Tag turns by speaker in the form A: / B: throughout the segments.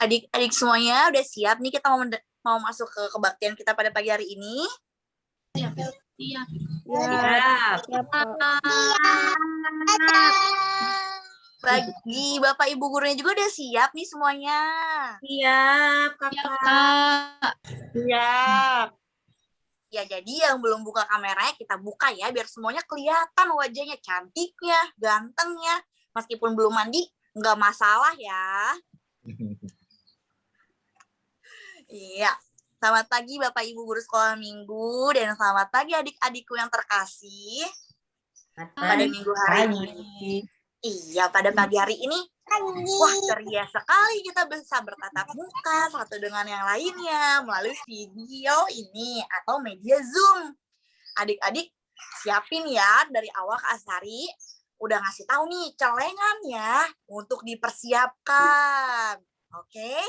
A: Adik-adik semuanya udah siap nih kita mau masuk ke kebaktian kita pada pagi hari ini?
B: Siap.
A: Bagi Bapak Ibu gurunya juga udah siap nih semuanya?
B: Siap, Kakak.
A: Siap. Ya, jadi yang belum buka kameranya kita buka ya, biar semuanya kelihatan wajahnya, cantiknya, gantengnya. Meskipun belum mandi, nggak masalah ya. Iya. Selamat pagi Bapak Ibu guru sekolah minggu, dan selamat pagi adik-adikku yang terkasih. Pada minggu hari ini. Iya, pada pagi hari ini. Wah, ceria sekali kita bisa bertatap muka satu dengan yang lainnya melalui video ini atau media Zoom. Adik-adik siapin ya dari awal Kak Astari udah ngasih tahu nih celengannya untuk dipersiapkan. Oke?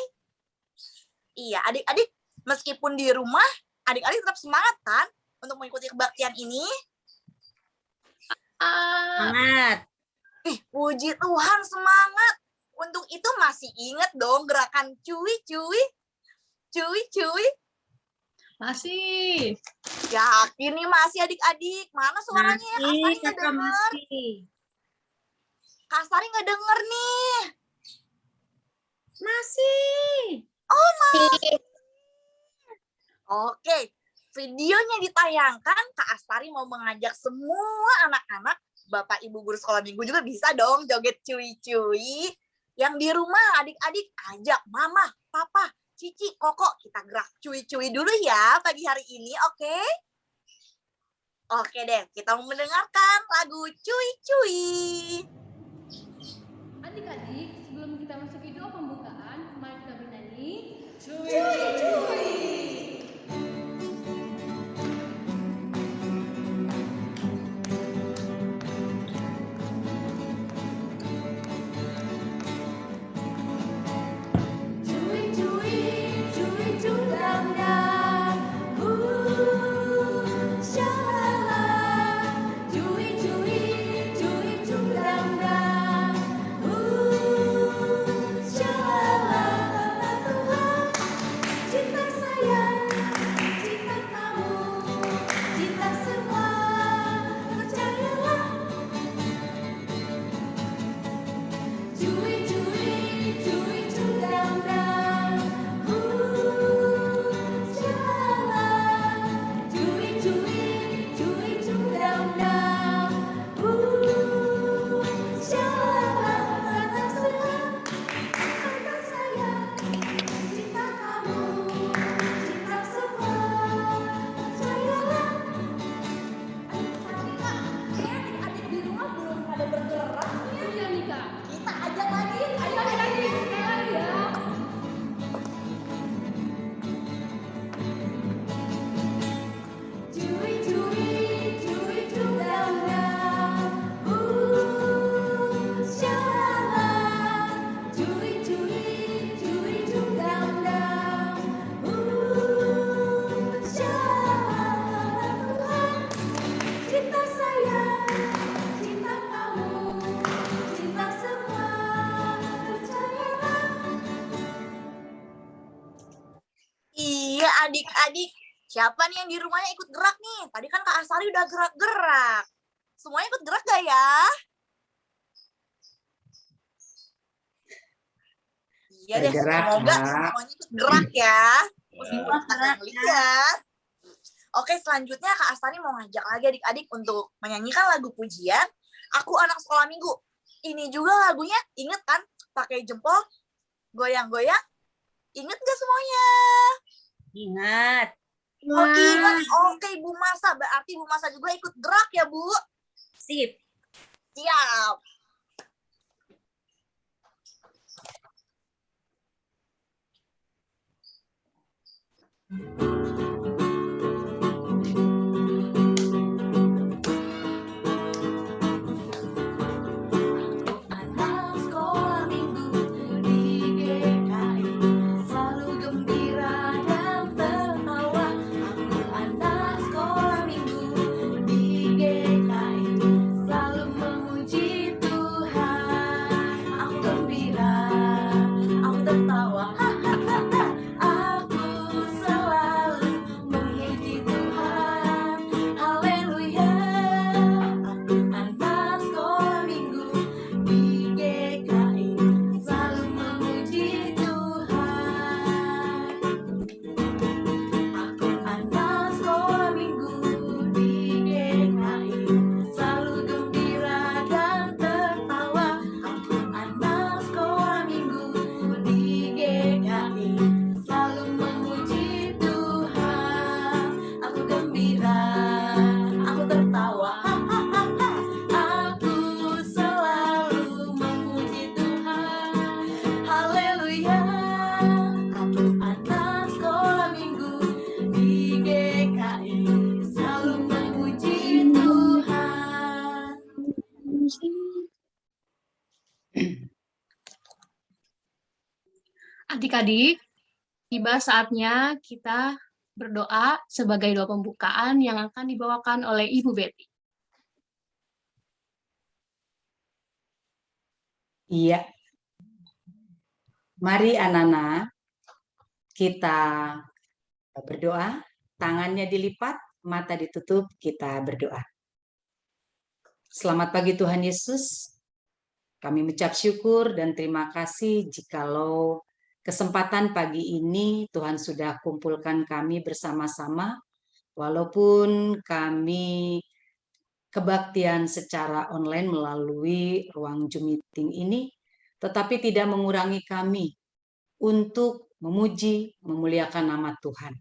A: Iya, adik-adik meskipun di rumah, adik-adik tetap semangat kan untuk mengikuti kebaktian ini?
B: Semangat.
A: Puji Tuhan, semangat. Untuk itu masih ingat dong gerakan cuy-cuy? Cuy-cuy?
B: Masih.
A: Yakin nih masih adik-adik? Mana suaranya?
B: Masih, Kakak masih.
A: Kak Astari nggak denger nih.
B: Masih.
A: Oh, masih. Oke, videonya ditayangkan. Kak Astari mau mengajak semua anak-anak, Bapak Ibu guru sekolah minggu juga bisa dong joget cuy-cuy. Yang di rumah adik-adik ajak mama, papa, cici, koko. Kita gerak cuy-cuy dulu ya pagi hari ini, oke? Oke deh, kita mau mendengarkan lagu cuy-cuy.
C: Adik-adik, sebelum kita masuk video pembukaan, mari kita bernyanyi cuy-cuy.
A: Adik-adik, siapa nih yang di rumahnya ikut gerak nih? Tadi kan Kak Astari udah gerak-gerak. Semuanya ikut gerak gak ya? Iya deh, semoga semuanya ikut gerak ya. Semua gerak lihat. Oke, selanjutnya Kak Astari mau ngajak lagi adik-adik untuk menyanyikan lagu pujian Aku Anak Sekolah Minggu. Ini juga lagunya, inget kan? Pakai jempol, goyang-goyang. Inget gak semuanya?
B: Ingat.
A: Oh, ingat. Oke, Bu Masa. Berarti Bu Masa juga ikut gerak ya, Bu?
B: Sip.
A: Siap. Anak sekolah minggu di GKI selalu gembira
C: Adik-adik, tiba saatnya kita berdoa sebagai doa pembukaan yang akan dibawakan oleh Ibu Betty.
D: Iya. Mari anak-anak, kita berdoa, tangannya dilipat, mata ditutup, kita berdoa. Selamat pagi Tuhan Yesus. Kami mengucap syukur dan terima kasih jikalau kesempatan pagi ini Tuhan sudah kumpulkan kami bersama-sama, walaupun kami kebaktian secara online melalui ruang Zoom meeting ini, tetapi tidak mengurangi kami untuk memuji, memuliakan nama Tuhan.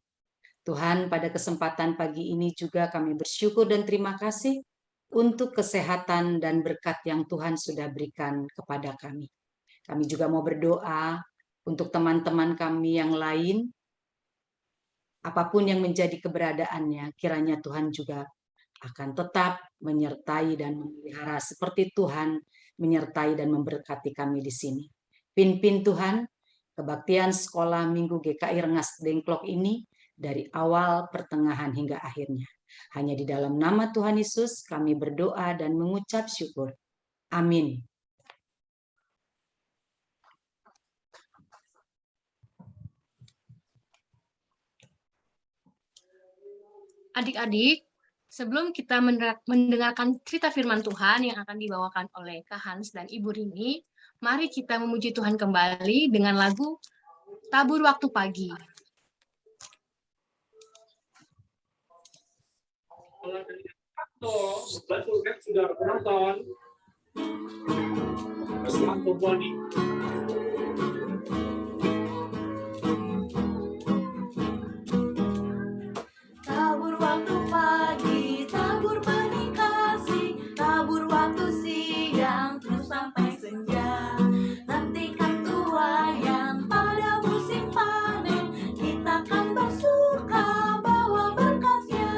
D: Tuhan, pada kesempatan pagi ini juga kami bersyukur dan terima kasih untuk kesehatan dan berkat yang Tuhan sudah berikan kepada kami. Kami juga mau berdoa untuk teman-teman kami yang lain, apapun yang menjadi keberadaannya, kiranya Tuhan juga akan tetap menyertai dan memelihara seperti Tuhan menyertai dan memberkati kami di sini. Pimpin Tuhan, kebaktian sekolah Minggu GKI Rengas Dengklok ini dari awal, pertengahan, hingga akhirnya. Hanya di dalam nama Tuhan Yesus kami berdoa dan mengucap syukur. Amin.
C: Adik-adik, sebelum kita mendengarkan cerita firman Tuhan yang akan dibawakan oleh Kak Hans dan Ibu Rini, mari kita memuji Tuhan kembali dengan lagu Tabur Waktu Pagi.
E: Sudah penonton. Selamat pagi.
A: Tabur waktu pagi, tabur benih kasih, tabur waktu siang, terus sampai senja. Nantikan tuaian pada musim panen, kita kan bersuka bawa berkasnya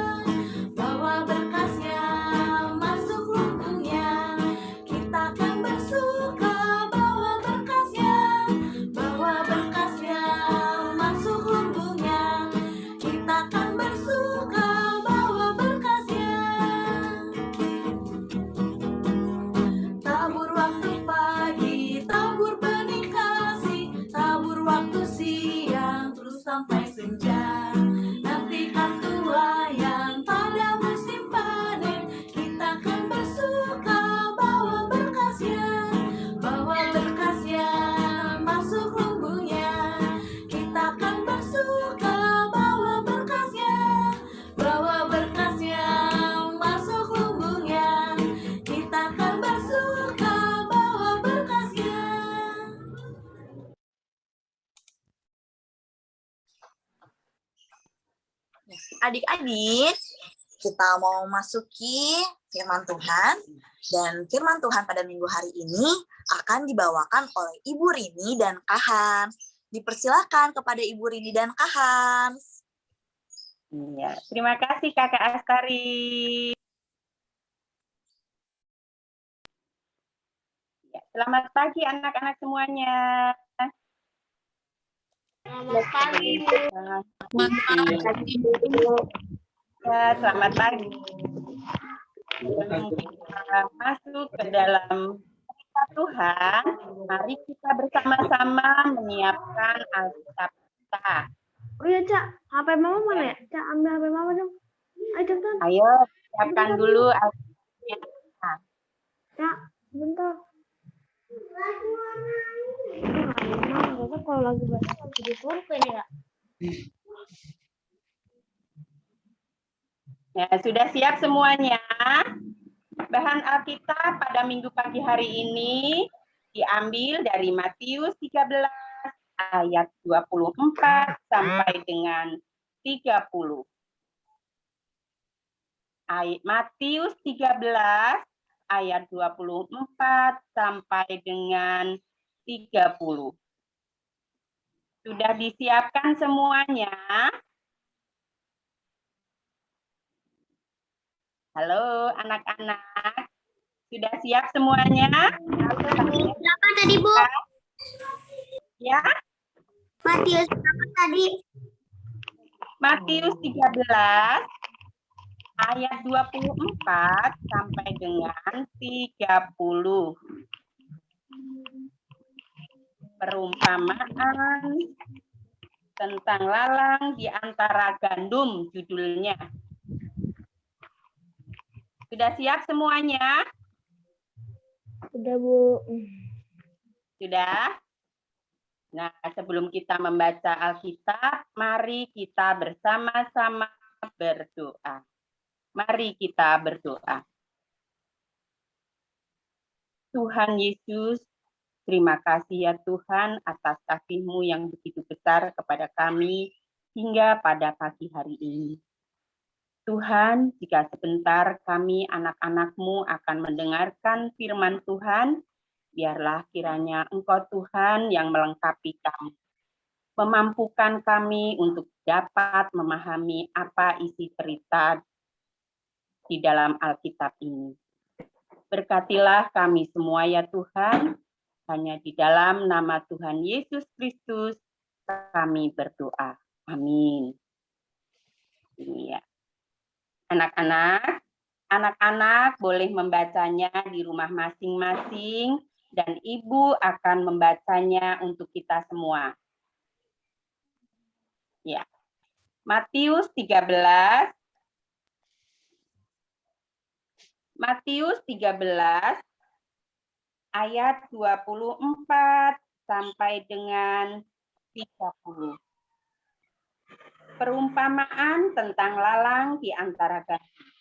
A: masuk lumbungnya. Kita kan bersuka bawa berkasnya masuk lumbungnya. Kita kan bersuka bawa berkasnya. Tabur waktu pagi, tabur benih kasih, tabur waktu siang, terus sampai senja. Nantikan tuaian pada musim panen, kita kan bersuka bawa berkasnya masuk lumbungnya. Kita kan bersuka bawa berkasnya masuk lumbungnya. Kita kan bersuka bawa berkasnya. Adik-adik, kita mau masuki firman Tuhan, dan firman Tuhan pada minggu hari ini akan dibawakan oleh Ibu Rini dan Kak Hans. Dipersilakan kepada Ibu Rini dan Kak Hans.
B: Iya, terima kasih Kakak Astari. Ya, selamat pagi anak-anak semuanya.
C: Selamat pagi.
B: Ya, selamat pagi. Sebelum kita masuk ke dalam cerita Tuhan, mari kita bersama-sama menyiapkan Alkitab kita.
F: Oh iya, Cak. HP Mama mana ya? Cak, ambil HP Mama dong. Ayo, cepetan.
B: Ayo, siapkan dulu Alkitab kita.
F: Cak, bentar. Mama, kalau lagi baca video pulpen ya.
B: Ya, sudah siap semuanya? Bahan Alkitab pada minggu pagi hari ini diambil dari Matius 13 ayat 24 sampai dengan 30. Matius 13 ayat 24 sampai dengan 30. Sudah disiapkan semuanya? Halo anak-anak, sudah siap semuanya?
F: Berapa tadi, Bu?
B: Ya,
F: Matius apa tadi?
B: Matius 13 ayat 24 sampai dengan 30. Perumpamaan tentang lalang di antara gandum judulnya. Sudah siap semuanya?
F: Udah, Bu.
B: Sudah? Nah, sebelum kita membaca Alkitab, mari kita bersama-sama berdoa. Mari kita berdoa. Tuhan Yesus, terima kasih ya Tuhan atas kasih-Mu yang begitu besar kepada kami hingga pada pagi hari ini. Tuhan, jika sebentar kami anak-anak-Mu akan mendengarkan firman Tuhan, biarlah kiranya Engkau Tuhan yang melengkapi kami, memampukan kami untuk dapat memahami apa isi cerita di dalam Alkitab ini. Berkatilah kami semua ya Tuhan, hanya di dalam nama Tuhan Yesus Kristus kami berdoa. Amin. Ini ya. Anak-anak boleh membacanya di rumah masing-masing dan Ibu akan membacanya untuk kita semua. Ya. Matius 13 ayat 24 sampai dengan 30. Perumpamaan tentang lalang di antara gandum.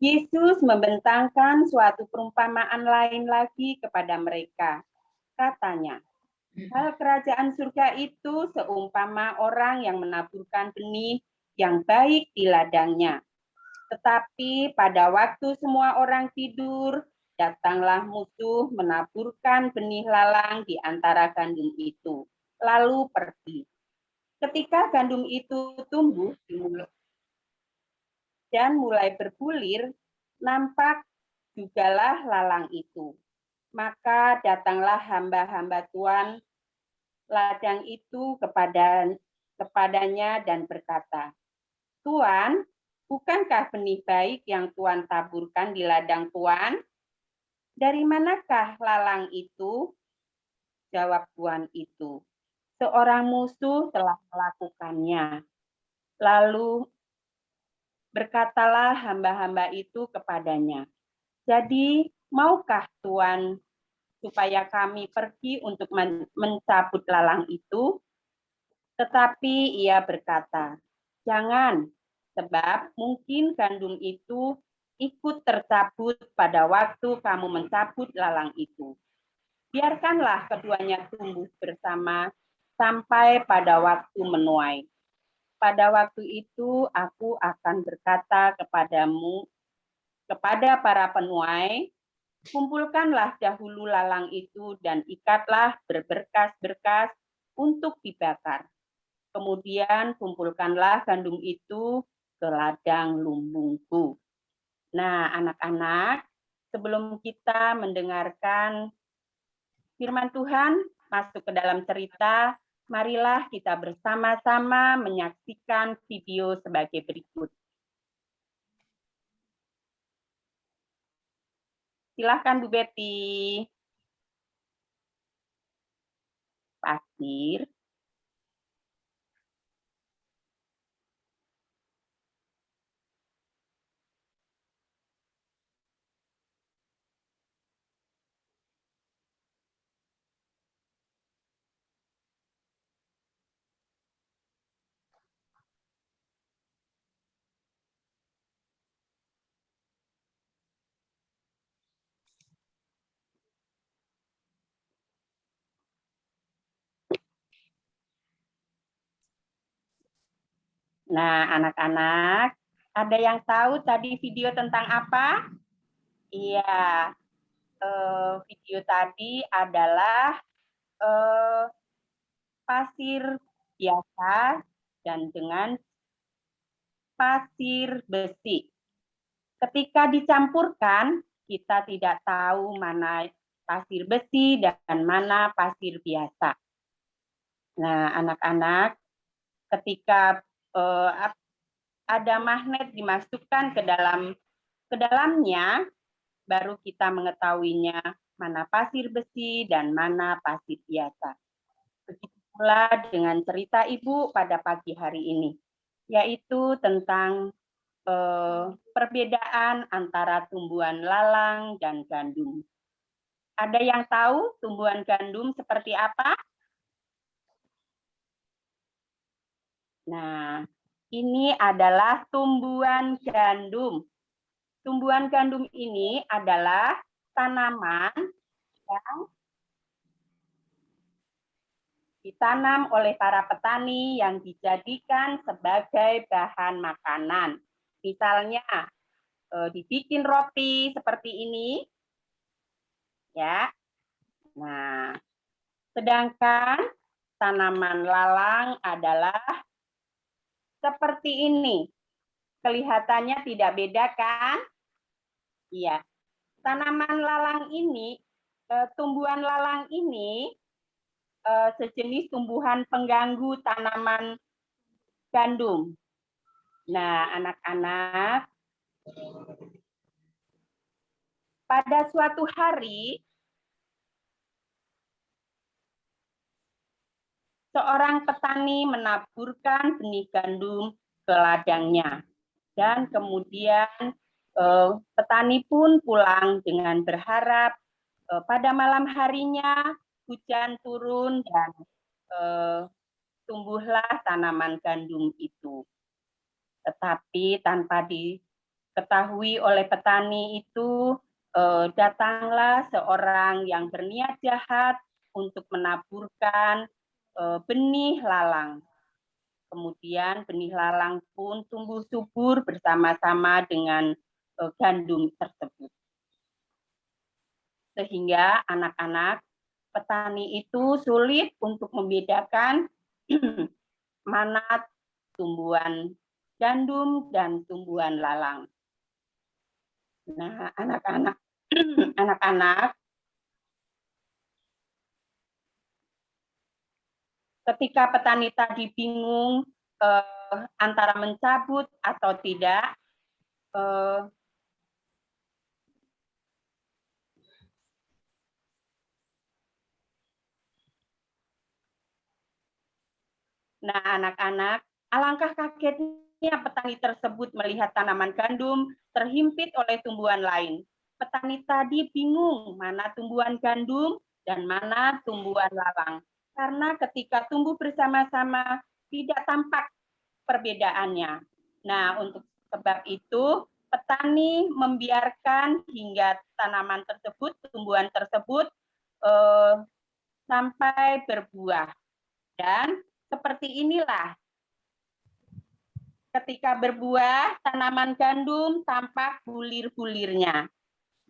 B: Yesus membentangkan suatu perumpamaan lain lagi kepada mereka. Katanya, hal kerajaan surga itu seumpama orang yang menaburkan benih yang baik di ladangnya. Tetapi pada waktu semua orang tidur, datanglah musuh menaburkan benih lalang di antara gandum itu, lalu pergi. Ketika gandum itu tumbuh dan mulai berbulir, nampak jugalah lalang itu. Maka datanglah hamba-hamba Tuhan ladang itu kepadanya dan berkata, Tuan, bukankah benih baik yang Tuan taburkan di ladang Tuan? Dari manakah lalang itu? Jawab Tuan itu, seorang musuh telah melakukannya. Lalu berkatalah hamba-hamba itu kepadanya, jadi maukah Tuan supaya kami pergi untuk mencabut lalang itu? Tetapi ia berkata, jangan, sebab mungkin gandum itu ikut tercabut pada waktu kamu mencabut lalang itu. Biarkanlah keduanya tumbuh bersama sampai pada waktu menuai. Pada waktu itu aku akan berkata kepadamu, kepada para penuai, kumpulkanlah dahulu lalang itu dan ikatlah berberkas-berkas untuk dibakar. Kemudian kumpulkanlah gandum itu ke ladang lumbungku. Nah, anak-anak, sebelum kita mendengarkan firman Tuhan masuk ke dalam cerita, marilah kita bersama-sama menyaksikan video sebagai berikut. Silahkan Bu Betty. Pasir. Nah, anak-anak, ada yang tahu tadi video tentang apa? Iya, video tadi adalah pasir biasa dan dengan pasir besi. Ketika dicampurkan, kita tidak tahu mana pasir besi dan mana pasir biasa. Nah, anak-anak, ketika ada magnet dimasukkan ke dalamnya, baru kita mengetahuinya mana pasir besi dan mana pasir biasa. Begitu pula dengan cerita Ibu pada pagi hari ini, yaitu tentang perbedaan antara tumbuhan lalang dan gandum. Ada yang tahu tumbuhan gandum seperti apa? Nah, ini adalah tumbuhan gandum. Tumbuhan gandum ini adalah tanaman yang ditanam oleh para petani yang dijadikan sebagai bahan makanan. Misalnya, dibikin roti seperti ini, ya. Nah, sedangkan tanaman lalang adalah seperti ini. Kelihatannya tidak beda kan? Iya. Tanaman lalang ini, tumbuhan lalang ini sejenis tumbuhan pengganggu tanaman gandum. Nah, anak-anak, pada suatu hari, seorang petani menaburkan benih gandum ke ladangnya. Dan kemudian petani pun pulang dengan berharap pada malam harinya hujan turun dan tumbuhlah tanaman gandum itu. Tetapi tanpa diketahui oleh petani itu, datanglah seorang yang berniat jahat untuk menaburkan benih lalang. Kemudian benih lalang pun tumbuh subur bersama-sama dengan gandum tersebut. Sehingga anak-anak petani itu sulit untuk membedakan mana tumbuhan gandum dan tumbuhan lalang. Nah, anak-anak, ketika petani tadi bingung antara mencabut atau tidak, nah anak-anak, alangkah kagetnya petani tersebut melihat tanaman gandum terhimpit oleh tumbuhan lain. Petani tadi bingung mana tumbuhan gandum dan mana tumbuhan lalang. Karena ketika tumbuh bersama-sama tidak tampak perbedaannya. Nah, untuk sebab itu petani membiarkan hingga tanaman tersebut, tumbuhan tersebut sampai berbuah. Dan seperti inilah ketika berbuah, tanaman gandum tampak bulir-bulirnya.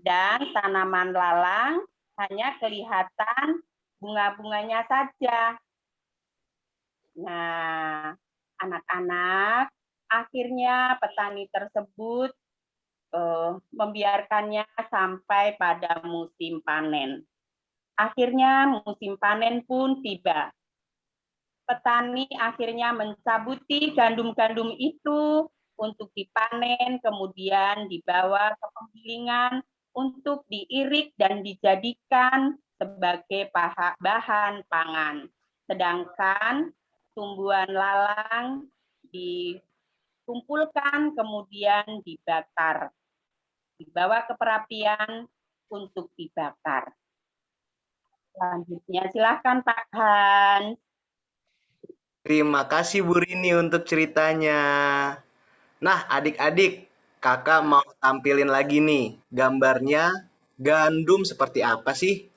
B: Dan tanaman lalang hanya kelihatan bunga-bunganya saja. Nah, anak-anak, akhirnya petani tersebut membiarkannya sampai pada musim panen. Akhirnya musim panen pun tiba. Petani akhirnya mencabuti gandum-gandum itu untuk dipanen, kemudian dibawa ke penggilingan untuk diirik dan dijadikan sebagai bahan pangan. Sedangkan tumbuhan lalang dikumpulkan kemudian dibakar, dibawa ke perapian untuk dibakar. Selanjutnya silakan Pak Hans.
G: Terima kasih Bu Rini untuk ceritanya. Nah, adik-adik, kakak mau tampilin lagi nih gambarnya gandum seperti apa sih?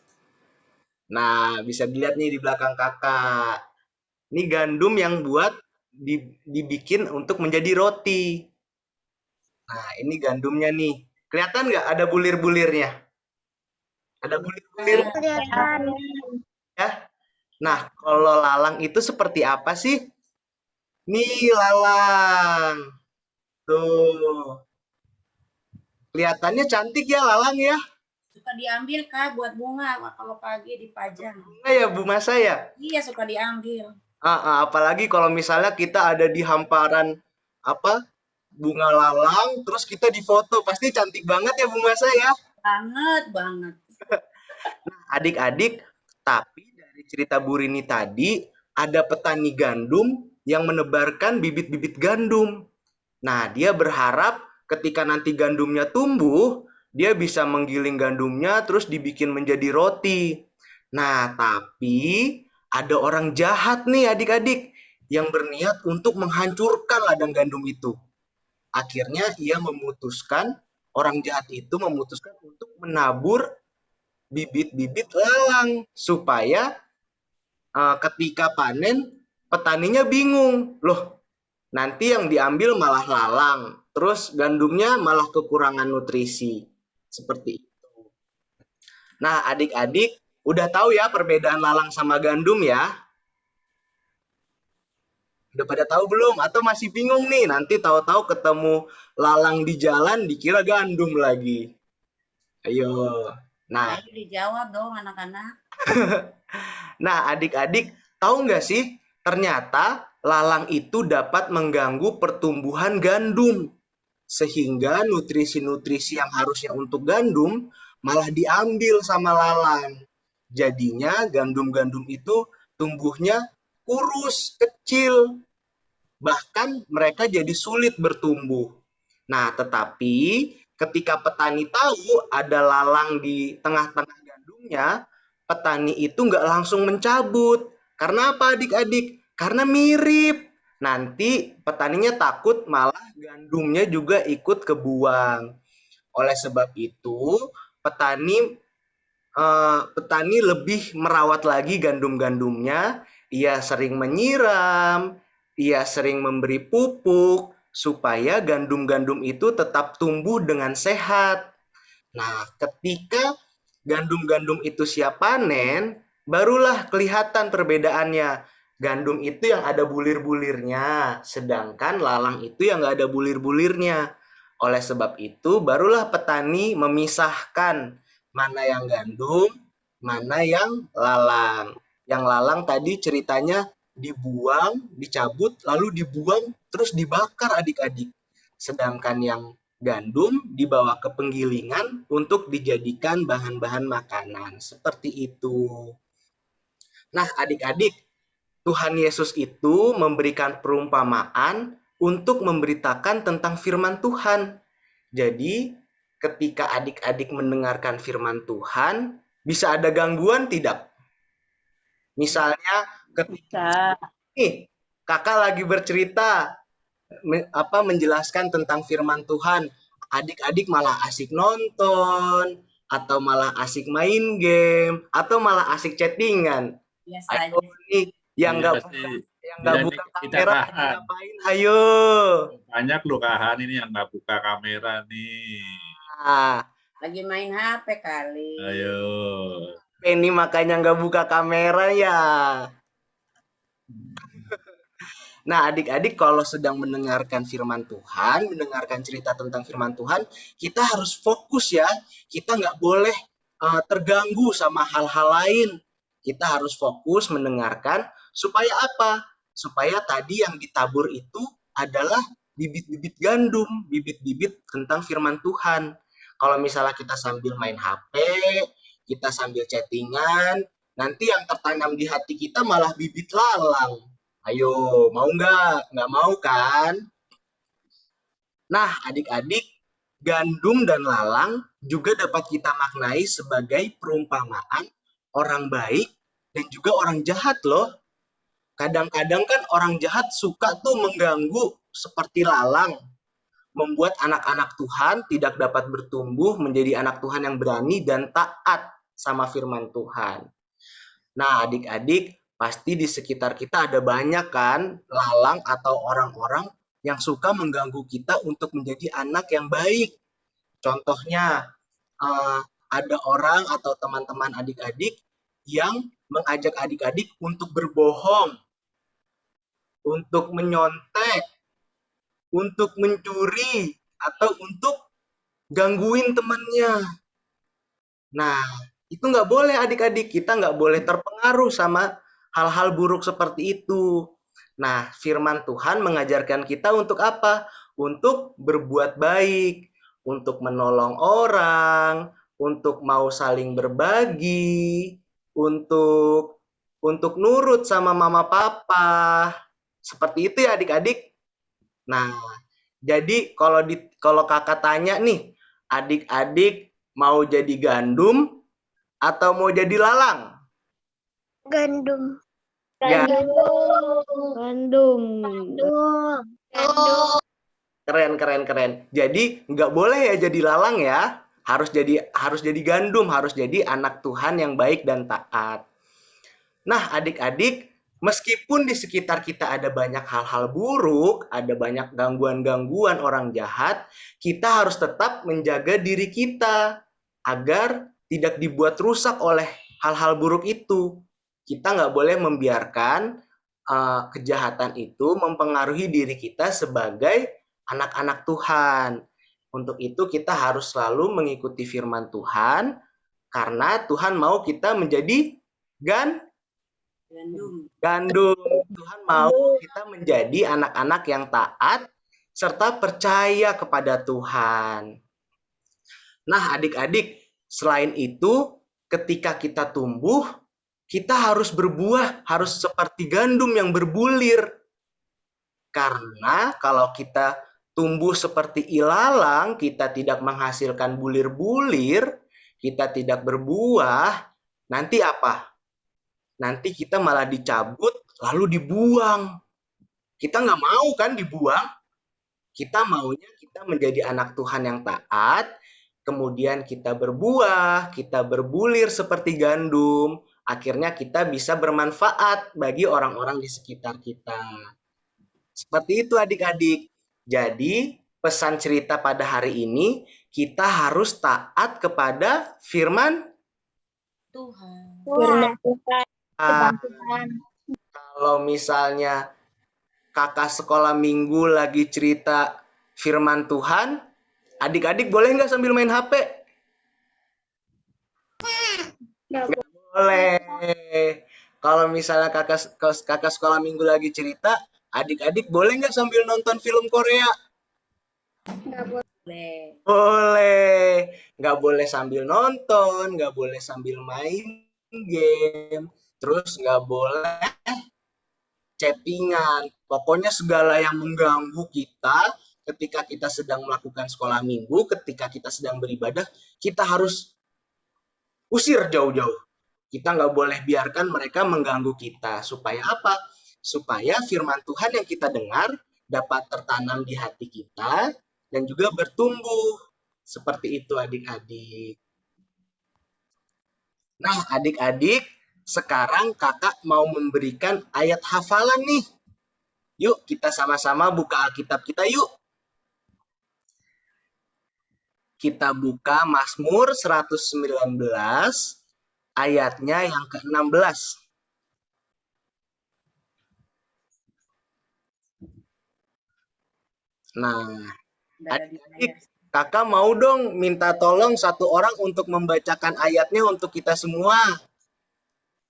G: Nah, bisa dilihat nih di belakang kakak. Ini gandum yang dibikin untuk menjadi roti. Nah, ini gandumnya nih. Kelihatan nggak ada bulir-bulirnya? Ada bulir-bulir
F: Kelihatan.
G: ya? Nah, kalau lalang itu seperti apa sih? Nih lalang. Tuh. Kelihatannya cantik ya lalang ya.
H: Suka diambil Kak buat bunga kalau pagi dipajang.
G: Bunga ya Bu Masa ya?
H: Iya suka diambil.
G: Apalagi kalau misalnya kita ada di hamparan apa bunga lalang, terus kita difoto, pasti cantik banget ya Bu Masa ya?
H: Banget.
G: Adik-adik, tapi dari cerita Bu Rini tadi, ada petani gandum yang menebarkan bibit-bibit gandum. Nah, dia berharap ketika nanti gandumnya tumbuh, dia bisa menggiling gandumnya terus dibikin menjadi roti. Nah, tapi ada orang jahat nih adik-adik yang berniat untuk menghancurkan ladang gandum itu. Akhirnya orang jahat itu memutuskan untuk menabur bibit-bibit lalang supaya ketika panen petaninya bingung. Loh, nanti yang diambil malah lalang, terus gandumnya malah kekurangan nutrisi. Seperti itu. Nah, adik-adik udah tahu ya perbedaan lalang sama gandum ya? Udah pada tahu belum? Atau masih bingung nih? Nanti tahu-tahu ketemu lalang di jalan dikira gandum lagi. Ayo. Nah,
H: Ayo dijawab dong anak-anak.
G: Nah, adik-adik tahu nggak sih? Ternyata lalang itu dapat mengganggu pertumbuhan gandum. Sehingga nutrisi-nutrisi yang harusnya untuk gandum malah diambil sama lalang. Jadinya gandum-gandum itu tumbuhnya kurus, kecil. Bahkan mereka jadi sulit bertumbuh. Nah, tetapi ketika petani tahu ada lalang di tengah-tengah gandumnya, petani itu nggak langsung mencabut. Karena apa adik-adik? Karena mirip. Nanti petaninya takut malah gandumnya juga ikut kebuang. Oleh sebab itu, petani petani lebih merawat lagi gandum-gandumnya. Ia sering menyiram, ia sering memberi pupuk, supaya gandum-gandum itu tetap tumbuh dengan sehat. Nah, ketika gandum-gandum itu siap panen, barulah kelihatan perbedaannya. Gandum itu yang ada bulir-bulirnya, sedangkan lalang itu yang nggak ada bulir-bulirnya. Oleh sebab itu, barulah petani memisahkan mana yang gandum, mana yang lalang. Yang lalang tadi ceritanya dibuang, dicabut, lalu dibuang, terus dibakar adik-adik. Sedangkan yang gandum dibawa ke penggilingan untuk dijadikan bahan-bahan makanan. Seperti itu. Nah, adik-adik, Tuhan Yesus itu memberikan perumpamaan untuk memberitakan tentang firman Tuhan. Jadi, ketika adik-adik mendengarkan firman Tuhan, bisa ada gangguan tidak? Misalnya ketika kakak lagi bercerita menjelaskan tentang firman Tuhan, adik-adik malah asik nonton, atau malah asik main game, atau malah asik chattingan. Ayo nih, yang nggak buka kamera ngapain? Ayo.
E: Banyak loh Kahan ini yang nggak buka kamera nih.
H: Lagi main HP kali.
E: Ayo.
G: Ini makanya nggak buka kamera ya. Nah, adik-adik kalau sedang mendengarkan firman Tuhan, mendengarkan cerita tentang firman Tuhan, kita harus fokus ya. Kita nggak boleh terganggu sama hal-hal lain. Kita harus fokus mendengarkan supaya apa? Supaya tadi yang ditabur itu adalah bibit-bibit gandum, bibit-bibit tentang firman Tuhan. Kalau misalnya kita sambil main HP, kita sambil chattingan, nanti yang tertanam di hati kita malah bibit lalang. Ayo, mau nggak? Nggak mau kan? Nah, adik-adik, gandum dan lalang juga dapat kita maknai sebagai perumpamaan orang baik dan juga orang jahat loh. Kadang-kadang kan orang jahat suka tuh mengganggu seperti lalang, membuat anak-anak Tuhan tidak dapat bertumbuh menjadi anak Tuhan yang berani dan taat sama firman Tuhan. Nah, adik-adik, pasti di sekitar kita ada banyak kan lalang atau orang-orang yang suka mengganggu kita untuk menjadi anak yang baik. Contohnya, ada orang atau teman-teman adik-adik yang mengajak adik-adik untuk berbohong, untuk menyontek, untuk mencuri, atau untuk gangguin temannya. Nah, itu nggak boleh adik-adik. Kita nggak boleh terpengaruh sama hal-hal buruk seperti itu. Nah, firman Tuhan mengajarkan kita untuk apa? Untuk berbuat baik, untuk menolong orang, untuk mau saling berbagi, untuk nurut sama mama papa. Seperti itu ya adik-adik. Nah, jadi kalau kakak tanya nih, adik-adik mau jadi gandum atau mau jadi lalang?
F: Gandum.
G: Gandum.
F: Gandum.
G: Keren. Jadi nggak boleh ya jadi lalang ya. Harus jadi gandum, harus jadi anak Tuhan yang baik dan taat. Nah, adik-adik, meskipun di sekitar kita ada banyak hal-hal buruk, ada banyak gangguan-gangguan orang jahat, kita harus tetap menjaga diri kita agar tidak dibuat rusak oleh hal-hal buruk itu. Kita nggak boleh membiarkan kejahatan itu mempengaruhi diri kita sebagai anak-anak Tuhan. Untuk itu kita harus selalu mengikuti firman Tuhan, karena Tuhan mau kita menjadi gandum. Tuhan mau kita menjadi anak-anak yang taat serta percaya kepada Tuhan. Nah, adik-adik, selain itu, ketika kita tumbuh, kita harus berbuah, harus seperti gandum yang berbulir. Karena kalau kita tumbuh seperti ilalang, kita tidak menghasilkan bulir-bulir, kita tidak berbuah, nanti apa? Nanti kita malah dicabut, lalu dibuang. Kita nggak mau kan dibuang. Kita maunya kita menjadi anak Tuhan yang taat, kemudian kita berbuah, kita berbulir seperti gandum, akhirnya kita bisa bermanfaat bagi orang-orang di sekitar kita. Seperti itu adik-adik. Jadi, pesan cerita pada hari ini, kita harus taat kepada firman
H: Tuhan.
G: Kalau misalnya kakak sekolah minggu lagi cerita firman Tuhan, adik-adik boleh nggak sambil main HP? Nggak boleh. Kalau misalnya kakak sekolah minggu lagi cerita, adik-adik boleh nggak sambil nonton film Korea?
H: Nggak boleh.
G: Boleh. Nggak boleh sambil nonton, nggak boleh sambil main game, terus nggak boleh chattingan. Pokoknya segala yang mengganggu kita ketika kita sedang melakukan sekolah minggu, ketika kita sedang beribadah, kita harus usir jauh-jauh. Kita nggak boleh biarkan mereka mengganggu kita. Supaya apa? Supaya firman Tuhan yang kita dengar dapat tertanam di hati kita dan juga bertumbuh. Seperti itu adik-adik. Nah, adik-adik, sekarang kakak mau memberikan ayat hafalan nih. Yuk, kita sama-sama buka Alkitab kita yuk. Kita buka Mazmur 119, ayatnya yang ke-16. Nah, adik-adik, kakak mau dong minta tolong satu orang untuk membacakan ayatnya untuk kita semua.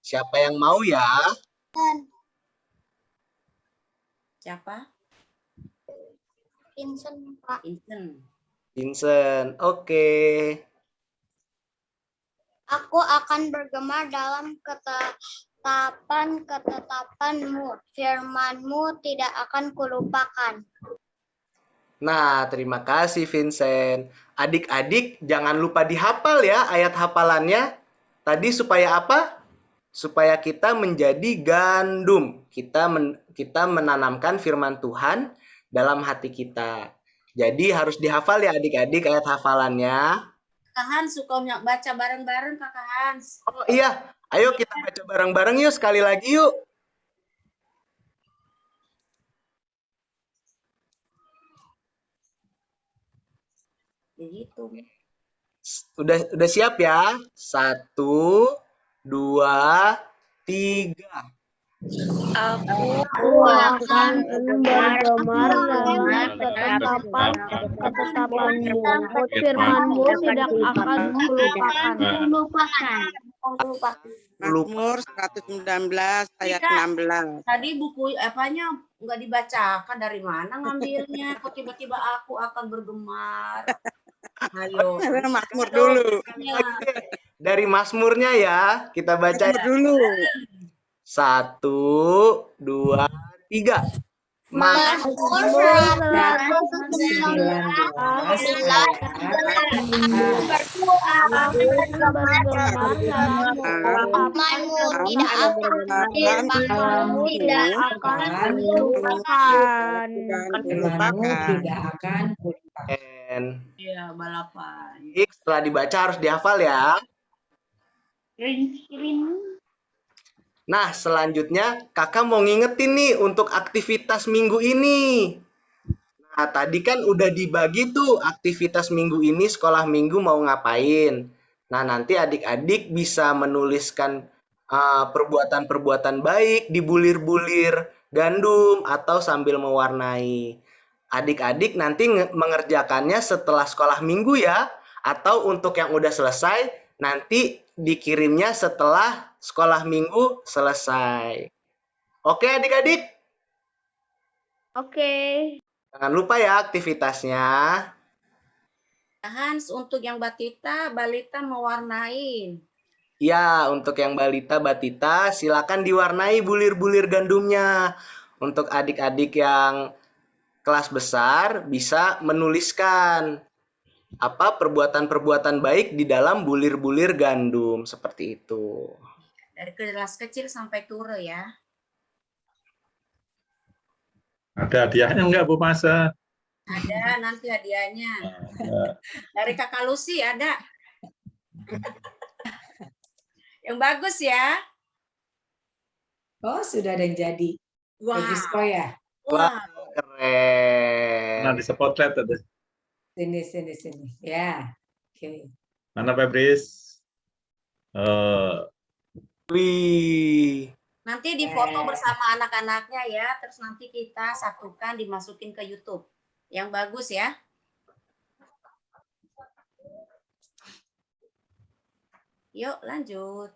G: Siapa yang mau ya?
H: Siapa?
F: Vincent, Pak.
G: Vincent, oke.
F: Aku akan bergema dalam ketetapan-ketetapanmu. Firman-mu tidak akan kulupakan.
G: Nah, terima kasih Vincent. Adik-adik, jangan lupa dihafal ya ayat hafalannya. Tadi supaya apa? Supaya kita menjadi gandum. Kita menanamkan firman Tuhan dalam hati kita. Jadi harus dihafal ya adik-adik ayat hafalannya.
H: Kak Hans suka baca bareng-bareng Kakak Hans.
G: Oh iya, ayo kita baca bareng-bareng yuk sekali lagi yuk.
H: Begitu.
G: Udah siap ya? 1, 2, 3.
F: Aku akan bergema dalam ketetapanmu, firman-Mu tidak akan kulupakan.
I: Mazmur 119 ayat
H: Tidak.
I: 16.
H: Tadi buku apanya nggak dibacakan, dari mana ngambilnya? Kok tiba-tiba aku akan bergemar? Ayo.
I: Mazmur dulu.
G: Dari Mazmurnya ya, kita baca
I: Mazmur dulu.
G: 1, 2, 3.
F: Mazmur
G: 119.
H: Iya, balapan.
G: Setelah dibaca harus dihafal ya. Nah, selanjutnya kakak mau ngingetin nih untuk aktivitas minggu ini. Nah, tadi kan udah dibagi tuh aktivitas minggu ini, sekolah minggu mau ngapain. Nah, nanti adik-adik bisa menuliskan perbuatan-perbuatan baik di bulir-bulir gandum atau sambil mewarnai. Adik-adik nanti mengerjakannya setelah sekolah minggu ya, atau untuk yang udah selesai nanti dikirimnya setelah sekolah minggu selesai. Oke adik-adik?
F: Oke.
G: Jangan lupa ya aktivitasnya.
H: Hans, untuk yang balita mewarnain.
G: Ya, untuk yang balita, batita silakan diwarnai bulir-bulir gandumnya. Untuk adik-adik yang kelas besar bisa menuliskan apa perbuatan-perbuatan baik di dalam bulir-bulir gandum seperti itu.
H: Dari kelas kecil sampai tura ya.
E: Ada hadiahnya enggak Bu Masa?
H: Ada nanti hadiahnya. Dari Kakak Lucy ada. Yang bagus ya.
D: Oh, sudah ada yang jadi.
H: Wah.
D: Bagus kok ya.
G: Wah, keren.
E: Nah, di spotlight ada.
D: Sini. Ya. Oke.
E: Mana Febris?
G: Wih.
H: Nanti difoto bersama anak-anaknya ya, terus nanti kita satukan dimasukin ke YouTube. Yang bagus ya. Yuk lanjut.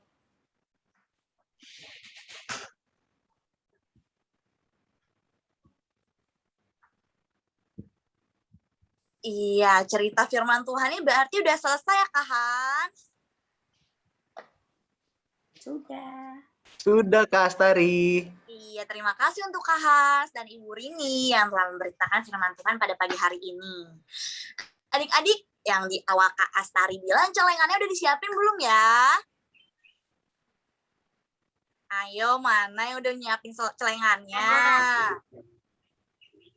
A: Iya, cerita firman Tuhan ini berarti udah selesai ya Kak Hans?
G: Sudah Kak Astari.
A: Iya, terima kasih untuk Kak Hans dan Ibu Rini yang telah memberitakan firman Tuhan pada pagi hari ini. Adik-adik, yang di awal Kak Astari bilang celengannya udah disiapin belum ya? Ayo, mana yang udah nyiapin celengannya?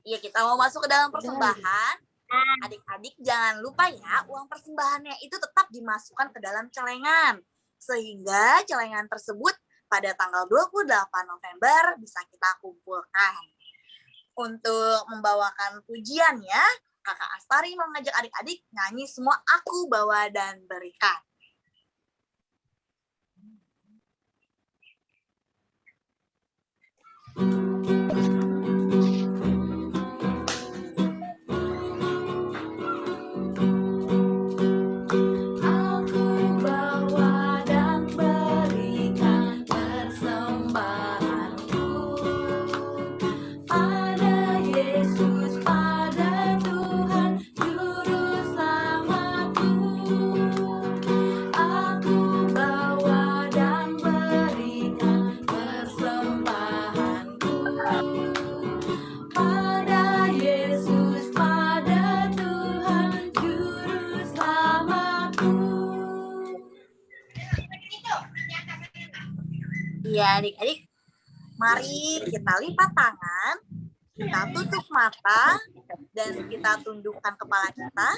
A: Iya, kita mau masuk ke dalam persembahan. Adik-adik jangan lupa ya, uang persembahannya itu tetap dimasukkan ke dalam celengan. Sehingga celengan tersebut pada tanggal 28 November bisa kita kumpulkan. Untuk membawakan pujiannya, Kakak Astari mengajak adik-adik nyanyi semua Aku Bawa dan Berikan. Ya, adik-adik, mari kita lipat tangan, kita tutup mata, dan kita tundukkan kepala kita.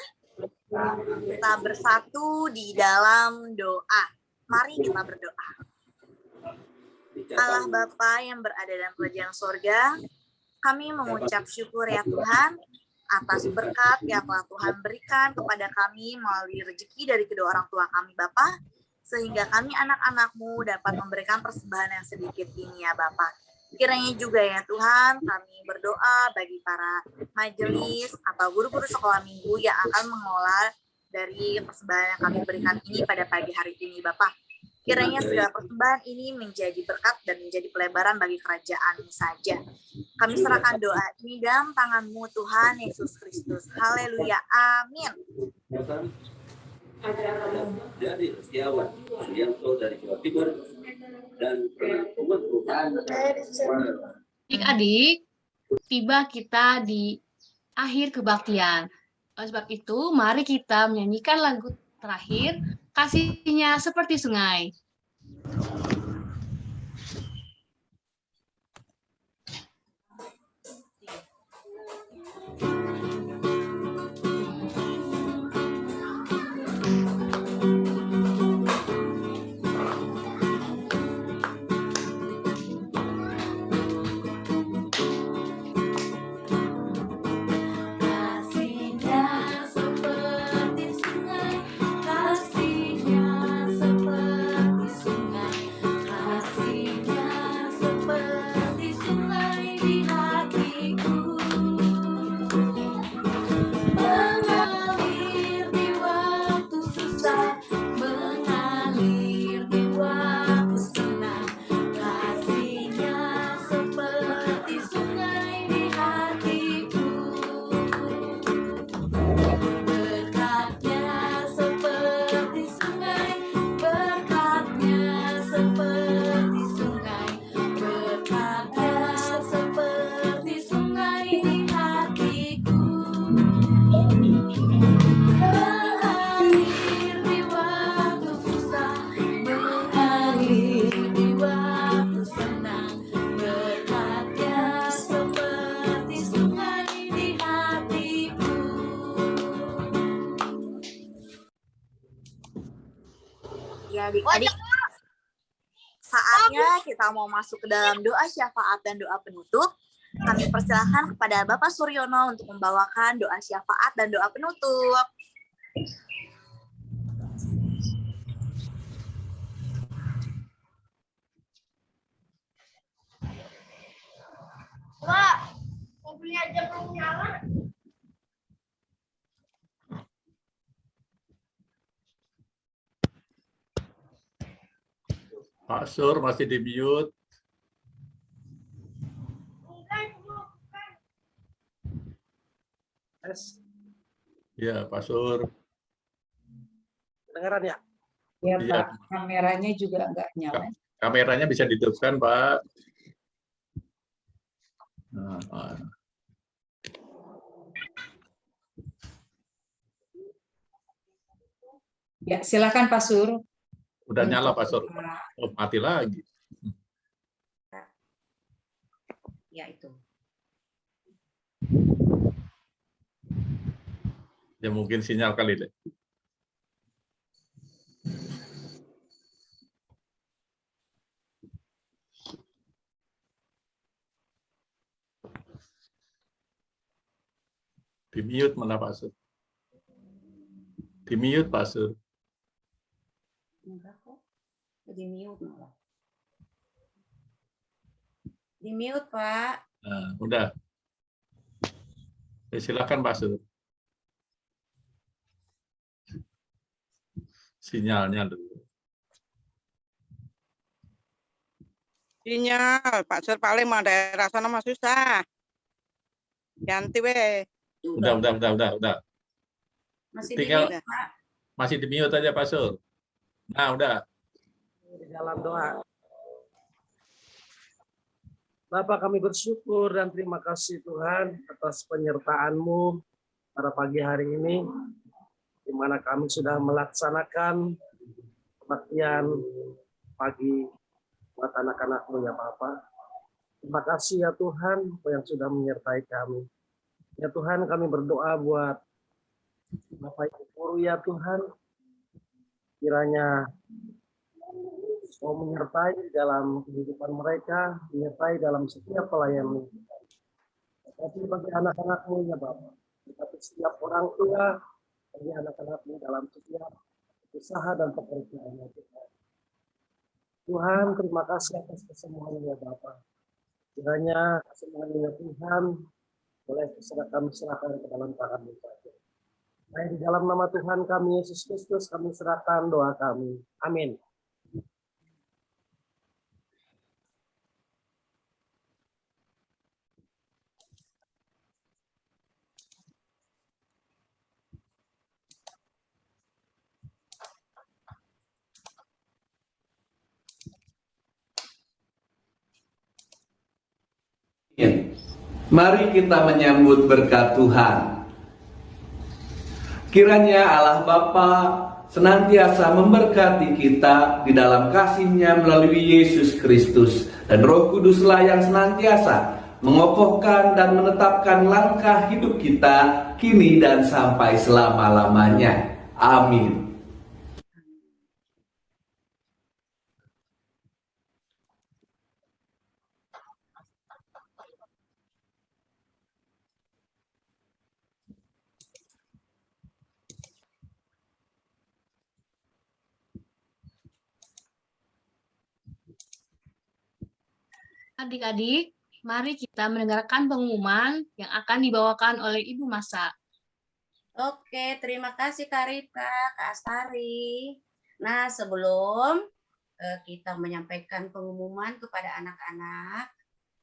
A: Kita bersatu di dalam doa. Mari kita berdoa. Allah Bapa yang berada dalam kerajaan sorga, kami mengucap syukur ya Tuhan, atas berkat yang telah Tuhan berikan kepada kami melalui rezeki dari kedua orang tua kami Bapa, sehingga kami anak-anak-Mu dapat memberikan persembahan yang sedikit ini ya Bapak. Kiranya juga ya Tuhan, kami berdoa bagi para majelis atau guru-guru sekolah minggu yang akan mengolah dari persembahan yang kami berikan ini pada pagi hari ini, Bapak. Kiranya segala persembahan ini menjadi berkat dan menjadi pelebaran bagi kerajaan saja. Kami serahkan doa ini dalam tangan-Mu Tuhan Yesus Kristus. Haleluya. Amin.
J: Dari Setiawan Sugianto dari Jawa Timur dan
C: Adik-adik, tiba kita di akhir kebaktian. Oleh sebab itu, mari kita menyanyikan lagu terakhir, Kasihnya Seperti Sungai.
A: Ya, adik-adik, saatnya kita mau masuk ke dalam doa syafaat dan doa penutup. Kami persilahkan kepada Bapak Suryono untuk membawakan doa syafaat dan doa penutup.
F: Pak, mobilnya aja belum nyala.
E: Pak Sur masih di mute. Ya, Pak Sur.
I: Dengaran ya?
D: Ya,
E: Iya.
D: Pak, kameranya juga nggak nyala.
E: Kameranya bisa dihidupkan, Pak. Nah.
D: Ya, silakan Pak Sur.
E: Udah nyala, Pak Sur. Oh, mati lagi.
H: Ya itu.
E: Ya mungkin sinyal kali deh. Di mute mana Pak Sur? Di mute Pak Sur.
H: Enggak kok. Di mute malah. Di mute, Pak.
E: Nah, udah. Ya, silakan Pak Sur. Sinyalnya dulu.
I: Sinyal, Pak Sur paling mah daerah sana mah susah. Ganti weh.
E: Udah.
H: Masih
E: Tinggal
H: di mute, Pak.
E: masih di mute aja Pak Sur. Nah, udah.
K: Di dalam doa. Bapak, kami bersyukur dan terima kasih Tuhan atas penyertaan-Mu pada pagi hari ini, di mana kami sudah melaksanakan kebaktian pagi buat anak-anak-Mu ya Bapak. Terima kasih ya Tuhan yang sudah menyertai kami. Ya Tuhan, kami berdoa buat Bapak Ibu guru ya Tuhan, kiranya mau menyertai dalam kehidupan mereka, menyertai dalam setiap pelayanan. Tapi bagi anak-anak-Mu ya Bapak, tapi setiap orang tua, bagi anak-anak-Mu dalam setiap usaha dan pekerjaannya Tuhan. Tuhan, terima kasih atas kesemuanya ya Bapak. Kiranya kasih mengenai Tuhan boleh kami serahkan ke dalam tangan-Mu saja. Baik, di dalam nama Tuhan kami Yesus Kristus kami serahkan doa kami. Amin.
L: Mari kita menyambut berkat Tuhan. Kiranya Allah Bapa senantiasa memberkati kita di dalam kasih-Nya melalui Yesus Kristus, dan Roh Kuduslah yang senantiasa mengokohkan dan menetapkan langkah hidup kita kini dan sampai selama-lamanya. Amin.
C: Adik-adik, mari kita mendengarkan pengumuman yang akan dibawakan oleh Ibu Masa.
H: Oke, terima kasih Kak Rita, Kak Astari. Nah, sebelum kita menyampaikan pengumuman kepada anak-anak,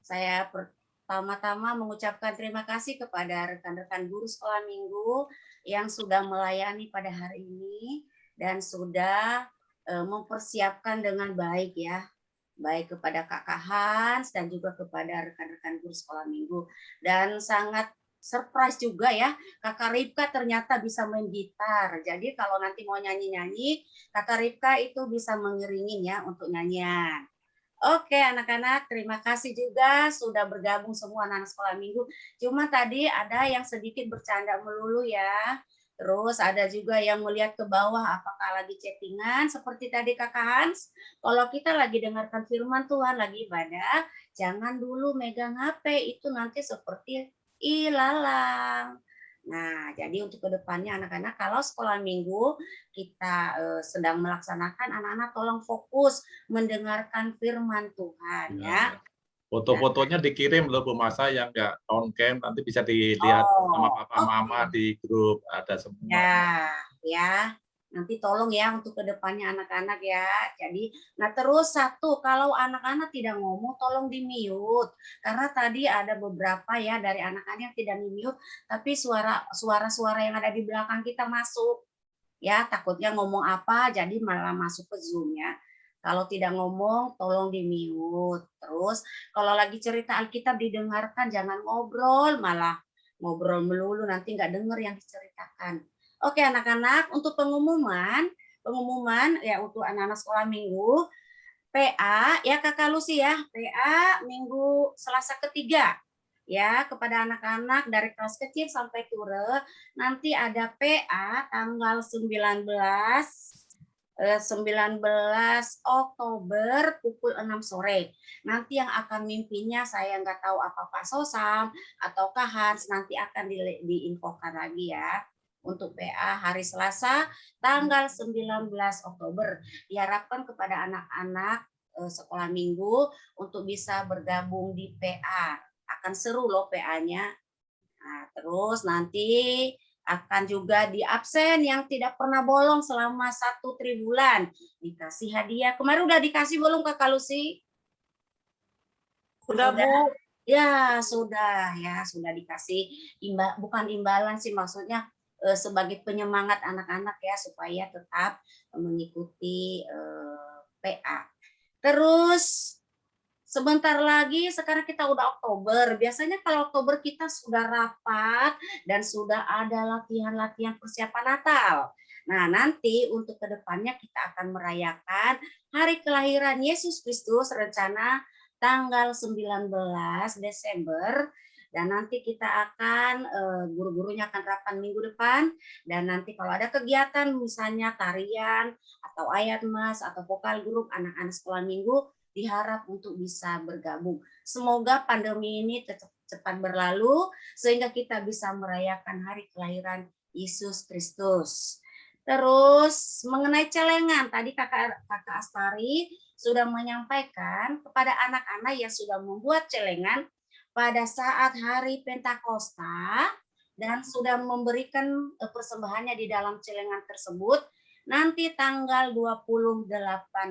H: saya pertama-tama mengucapkan terima kasih kepada rekan-rekan guru sekolah minggu yang sudah melayani pada hari ini dan sudah mempersiapkan dengan baik ya. Baik kepada Kakak Hans dan juga kepada rekan-rekan guru sekolah minggu. Dan sangat surprise juga ya, Kakak Ripka ternyata bisa main gitar. Jadi kalau nanti mau nyanyi-nyanyi, Kakak Ripka itu bisa mengiringin ya untuk nyanyian. Oke anak-anak, terima kasih juga sudah bergabung semua anak sekolah minggu. Cuma tadi ada yang sedikit bercanda melulu ya. Terus ada juga yang melihat ke bawah apakah lagi chattingan seperti tadi Kakak Hans. Kalau kita lagi dengarkan firman Tuhan, lagi ibadah, jangan dulu megang HP, itu nanti seperti ilalang. Nah, jadi untuk kedepannya anak-anak kalau sekolah minggu kita sedang melaksanakan, anak-anak tolong fokus mendengarkan firman Tuhan ya.
E: Foto-fotonya dikirim loh Bu Masa yang nggak on cam, nanti bisa dilihat sama papa mama di grup, ada semua.
H: Ya. Nanti tolong ya untuk kedepannya anak-anak ya. Jadi, nah terus satu, kalau anak-anak tidak ngomong tolong di-mute. Karena tadi ada beberapa ya dari anak-anak yang tidak di-mute, tapi suara-suara yang ada di belakang kita masuk. Ya, takutnya ngomong apa jadi malah masuk ke Zoom ya. Kalau tidak ngomong, tolong di-mute. Terus, kalau lagi cerita Alkitab didengarkan, jangan ngobrol, malah ngobrol melulu, nanti nggak dengar yang diceritakan. Oke, anak-anak, untuk pengumuman ya untuk anak-anak sekolah minggu, PA, ya Kakak Lucy ya, PA minggu Selasa ketiga. Ya, kepada anak-anak dari kelas kecil sampai ture, nanti ada PA tanggal 19 Oktober pukul 6 sore. Nanti yang akan mimpinya saya nggak tahu apa Pak Sosam atau Kak Hans, nanti akan diinfokan lagi ya. Untuk PA hari Selasa tanggal 19 Oktober. Diharapkan kepada anak-anak sekolah minggu untuk bisa bergabung di PA. Akan seru loh PA-nya. Nah, terus nanti akan juga di absen yang tidak pernah bolong selama 1 tribulan. Dikasih hadiah. Kemarin udah dikasih belum Kakak Lucy?
A: Sudah, Bu.
H: Ya, sudah dikasih bukan imbalan sih, maksudnya sebagai penyemangat anak-anak ya supaya tetap mengikuti PA. Terus sebentar lagi, sekarang kita udah Oktober. Biasanya kalau Oktober kita sudah rapat dan sudah ada latihan-latihan persiapan Natal. Nah, nanti untuk kedepannya kita akan merayakan hari kelahiran Yesus Kristus, rencana tanggal 19 Desember. Dan nanti kita akan, guru-gurunya akan rapat minggu depan. Dan nanti kalau ada kegiatan, misalnya tarian, atau ayat mas, atau vokal grup anak-anak sekolah minggu, diharap untuk bisa bergabung. Semoga pandemi ini cepat berlalu sehingga kita bisa merayakan hari kelahiran Yesus Kristus. Terus mengenai celengan, tadi kakak Astari sudah menyampaikan kepada anak-anak yang sudah membuat celengan pada saat hari Pentakosta dan sudah memberikan persembahannya di dalam celengan tersebut. Nanti tanggal 28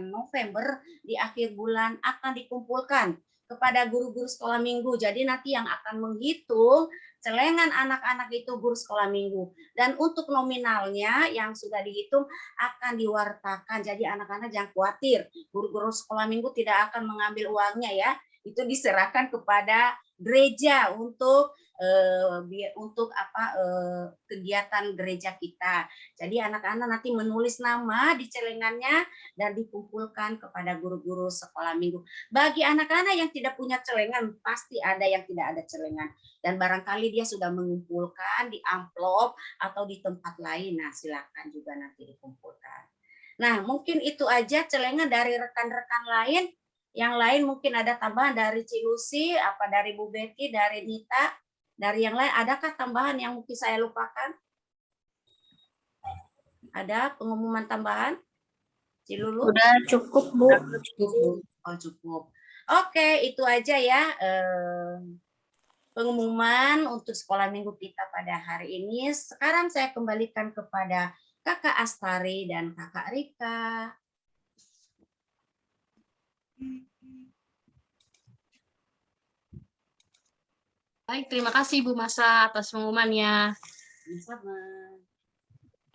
H: November di akhir bulan akan dikumpulkan kepada guru-guru sekolah minggu. Jadi nanti yang akan menghitung celengan anak-anak itu guru sekolah minggu. Dan untuk nominalnya yang sudah dihitung akan diwartakan. Jadi anak-anak jangan khawatir, guru-guru sekolah minggu tidak akan mengambil uangnya ya. Itu diserahkan kepada gereja untuk kegiatan gereja kita. Jadi anak-anak nanti menulis nama di celengannya dan dikumpulkan kepada guru-guru sekolah minggu. Bagi anak-anak yang tidak punya celengan, pasti ada yang tidak ada celengan. Dan barangkali dia sudah mengumpulkan di amplop atau di tempat lain. Nah, silakan juga nanti dikumpulkan. Nah, mungkin itu aja celengan dari rekan-rekan lain. Yang lain mungkin ada tambahan dari Cilusi, apa dari Bu Betty, dari Nita, dari yang lain. Adakah tambahan yang mungkin saya lupakan? Ada pengumuman tambahan? Cilulu?
F: Udah cukup, Bu.
H: Oh, cukup. Oke, itu aja ya pengumuman untuk sekolah minggu kita pada hari ini. Sekarang saya kembalikan kepada Kakak Astari dan Kakak Rika.
C: Baik, terima kasih Bu Masa atas pengumumannya.
H: Sama.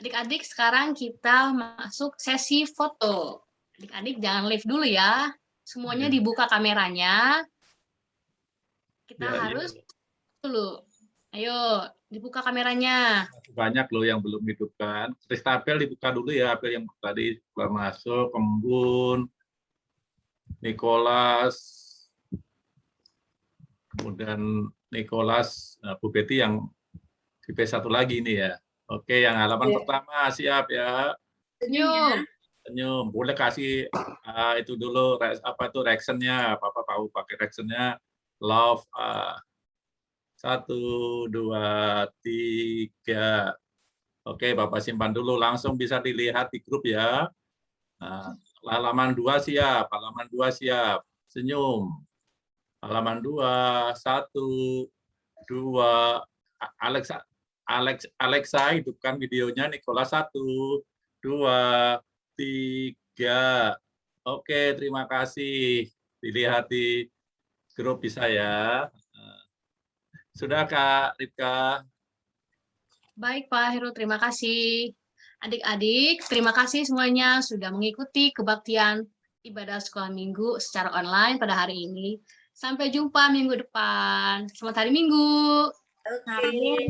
C: Adik-adik, sekarang kita masuk sesi foto. Adik-adik jangan live dulu ya. Semuanya dibuka kameranya. Kita harus dulu. Ayo, dibuka kameranya.
E: Banyak loh yang belum hidupkan. Kristabel dibuka dulu ya, Apel yang tadi masuk, Kembun, Nicholas, kemudian Nicholas, Bu Betty yang di P1 lagi ini ya. Oke, yang halaman pertama siap ya.
C: Senyum.
E: Senyum. Boleh kasih itu dulu apa tuh reactionnya? Papa tahu pakai reactionnya. Love. 1, 2, 3. Oke, Bapak simpan dulu. Langsung bisa dilihat di grup ya. Nah, halaman 2 siap. Halaman 2 siap. Senyum. Halaman 2, 1, 2. Alexa hidupkan videonya. Nicholas 1, 2, 3. Oke, terima kasih. Dilihat di grup bisa ya. Sudah Kak Ripka.
C: Baik Pak Heru, terima kasih. Adik-adik, terima kasih semuanya sudah mengikuti kebaktian ibadah sekolah minggu secara online pada hari ini. Sampai jumpa minggu depan. Selamat hari Minggu.
H: Oke.